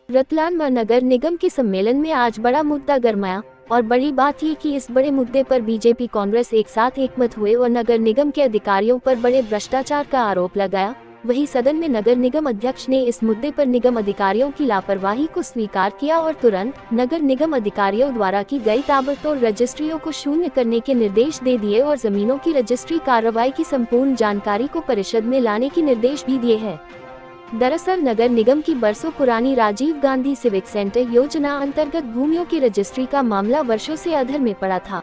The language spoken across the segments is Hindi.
रतलाम नगर निगम के सम्मेलन में आज बड़ा मुद्दा गरमाया और बड़ी बात ये कि इस बड़े मुद्दे पर बीजेपी कांग्रेस एक साथ एकमत हुए और नगर निगम के अधिकारियों पर बड़े भ्रष्टाचार का आरोप लगाया। वहीं सदन में नगर निगम अध्यक्ष ने इस मुद्दे पर निगम अधिकारियों की लापरवाही को स्वीकार किया और तुरंत नगर निगम अधिकारियों द्वारा की गई ताबड़तोड़ रजिस्ट्रियों को शून्य करने के निर्देश दे दिए और जमीनों की रजिस्ट्री कार्रवाई की संपूर्ण जानकारी को परिषद में लाने के निर्देश भी दिए हैं। दरअसल नगर निगम की बरसों पुरानी राजीव गांधी सिविक सेंटर योजना अंतर्गत भूमियों की रजिस्ट्री का मामला वर्षों से अधर में पड़ा था।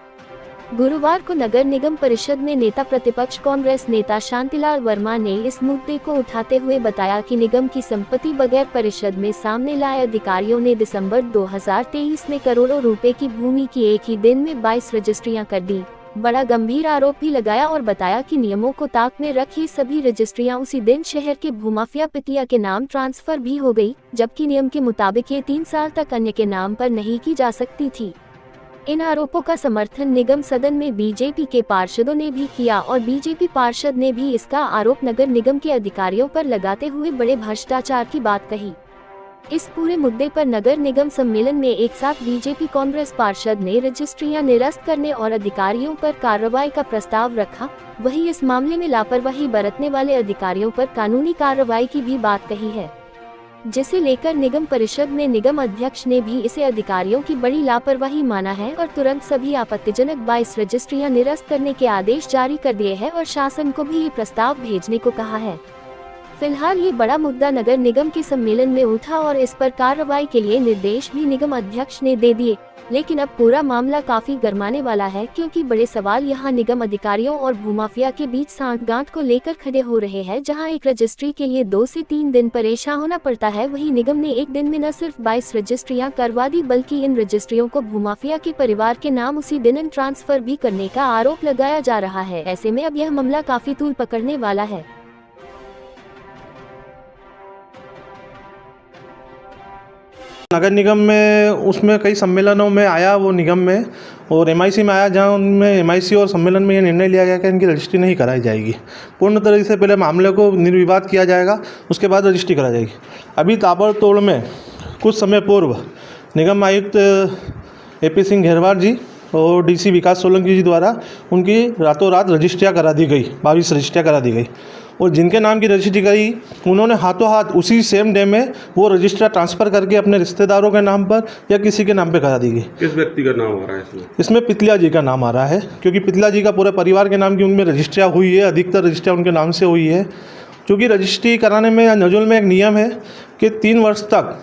गुरुवार को नगर निगम परिषद में नेता प्रतिपक्ष कांग्रेस नेता शांतिलाल वर्मा ने इस मुद्दे को उठाते हुए बताया कि निगम की संपत्ति बगैर परिषद में सामने लाए अधिकारियों ने दिसंबर 2023 में करोड़ों रुपए की भूमि की एक ही दिन में 22 रजिस्ट्रियां कर दी। बड़ा गंभीर आरोप भी लगाया और बताया कि नियमों को ताक में रख ये सभी रजिस्ट्रियां उसी दिन शहर के भूमाफिया पितिया के नाम ट्रांसफर भी हो गई, जबकि नियम के मुताबिक ये 3 साल तक अन्य के नाम पर नहीं की जा सकती थी। इन आरोपों का समर्थन निगम सदन में बीजेपी के पार्षदों ने भी किया और बीजेपी पार्षद ने भी इसका आरोप नगर निगम के अधिकारियों पर लगाते हुए बड़े भ्रष्टाचार की बात कही। इस पूरे मुद्दे पर नगर निगम सम्मेलन में एक साथ बीजेपी कांग्रेस पार्षद ने रजिस्ट्रियां निरस्त करने और अधिकारियों पर कार्रवाई का प्रस्ताव रखा। वहीं इस मामले में लापरवाही बरतने वाले अधिकारियों पर कानूनी कार्रवाई की भी बात कही है, जिसे लेकर निगम परिषद में निगम अध्यक्ष ने भी इसे अधिकारियों की बड़ी लापरवाही माना है और तुरंत सभी आपत्तिजनक 22 रजिस्ट्रियां निरस्त करने के आदेश जारी कर दिए हैं और शासन को भी ये प्रस्ताव भेजने को कहा है। फिलहाल ये बड़ा मुद्दा नगर निगम के सम्मेलन में उठा और इस पर कार्रवाई के लिए निर्देश भी निगम अध्यक्ष ने दे दिए, लेकिन अब पूरा मामला काफी गरमाने वाला है क्योंकि बड़े सवाल यहां निगम अधिकारियों और भूमाफिया के बीच सांठगांठ को लेकर खड़े हो रहे हैं। जहां एक रजिस्ट्री के लिए 2 से 3 दिन परेशान होना पड़ता है, वहीं निगम ने एक दिन में न सिर्फ 22 रजिस्ट्रियां करवा दी बल्कि इन रजिस्ट्रियों को भूमाफिया के परिवार के नाम उसी दिन ट्रांसफर भी करने का आरोप लगाया जा रहा है। ऐसे में अब यह मामला काफी तूल पकड़ने वाला है। नगर निगम में उसमें कई सम्मेलनों में आया वो निगम में और एमआईसी में आया, जहां उनमें एमआईसी और सम्मेलन में ये निर्णय लिया गया कि इनकी रजिस्ट्री नहीं कराई जाएगी। पूर्ण तरीके से पहले मामले को निर्विवाद किया जाएगा, उसके बाद रजिस्ट्री कराई जाएगी। अभी ताबड़तोड़ में कुछ समय पूर्व निगम आयुक्त AP सिंह घेरवार जी और DC विकास सोलंकी जी द्वारा उनकी रातों रात रजिस्ट्रियाँ करा दी गई, 22 रजिस्ट्रियाँ करा दी गई और जिनके नाम की रजिस्ट्री करी उन्होंने हाथों हाथ उसी सेम डे में वो रजिस्ट्रा ट्रांसफ़र करके अपने रिश्तेदारों के नाम पर या किसी के नाम पे करा दी गई। किस व्यक्ति का नाम आ रहा है इसमें पितलिया जी का नाम आ रहा है, क्योंकि पितलिया जी का पूरे परिवार के नाम की उनमें रजिस्ट्रियाँ हुई है, अधिकतर रजिस्ट्रियाँ उनके नाम से हुई है। क्योंकि रजिस्ट्री कराने में नजुल में एक नियम है कि 3 वर्ष तक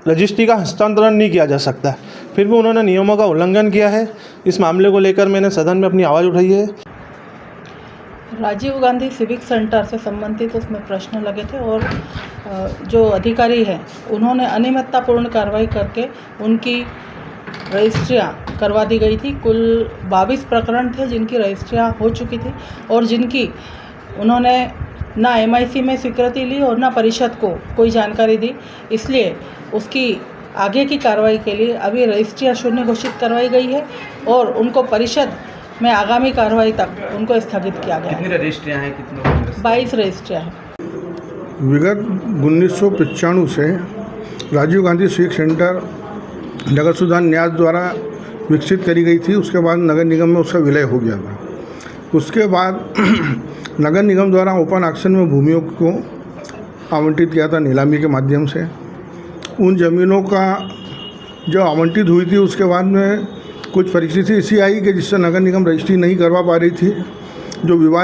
रजिस्ट्री का हस्तांतरण नहीं किया जा सकता, फिर भी उन्होंने नियमों का उल्लंघन किया है। इस मामले को लेकर मैंने सदन में अपनी आवाज़ उठाई है। राजीव गांधी सिविक सेंटर से संबंधित उसमें प्रश्न लगे थे और जो अधिकारी हैं उन्होंने अनियमिततापूर्ण कार्रवाई करके उनकी रजिस्ट्रियाँ करवा दी गई थी। कुल 22 प्रकरण थे जिनकी रजिस्ट्रियाँ हो चुकी थी और जिनकी उन्होंने ना MIC में स्वीकृति ली और ना परिषद को कोई जानकारी दी। इसलिए उसकी आगे की कार्रवाई के लिए अभी रजिस्ट्रियाँ शून्य घोषित करवाई गई है और उनको परिषद में आगामी कार्रवाई तक उनको स्थगित किया गया। कितनी रजिस्ट्रियाँ हैं? कितने? 22 रजिस्ट्रियाँ हैं। विगत 1995 से राजीव गांधी सिविक सेंटर नगर सुधार न्यास द्वारा विकसित करी गई थी। उसके बाद नगर निगम में उसका विलय हो गया था। उसके बाद नगर निगम द्वारा ओपन ऑक्शन में भूमियों को आवंटित किया था नीलामी के माध्यम से। उन ज़मीनों का जो आवंटित हुई थी उसके बाद में कुछ परिस्थिति ऐसी आई कि जिससे नगर निगम रजिस्ट्री नहीं करवा पा रही थी। जो विवाद